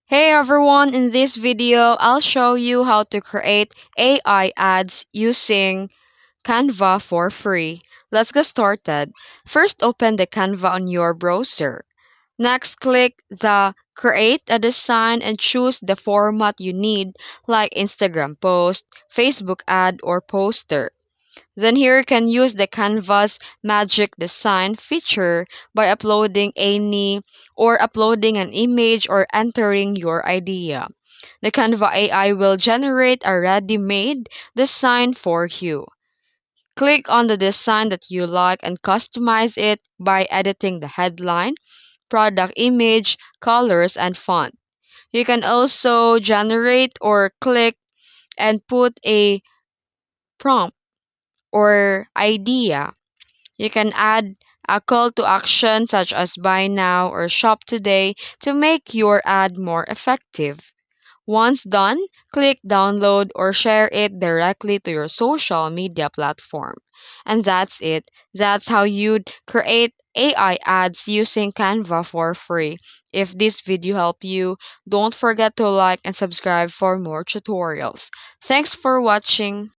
Hey everyone, in this video, I'll show you how to create AI ads using Canva for free. Let's get started. First, open the Canva on your browser. Next, click the Create a Design and choose the format you need like Instagram post, Facebook ad, or poster. Then here you can use the Canvas magic design feature by uploading an image or entering your idea. The Canva AI will generate a ready-made design for you. Click on the design that you like and customize it by editing the headline, product image, colors, and font. You can also generate or click and put a prompt or idea. You can add a call to action such as buy now or shop today to make your ad more effective. Once done, click download or share it directly to your social media platform. And that's it. That's how you'd create AI ads using Canva for free. If this video helped you, don't forget to like and subscribe for more tutorials. Thanks for watching.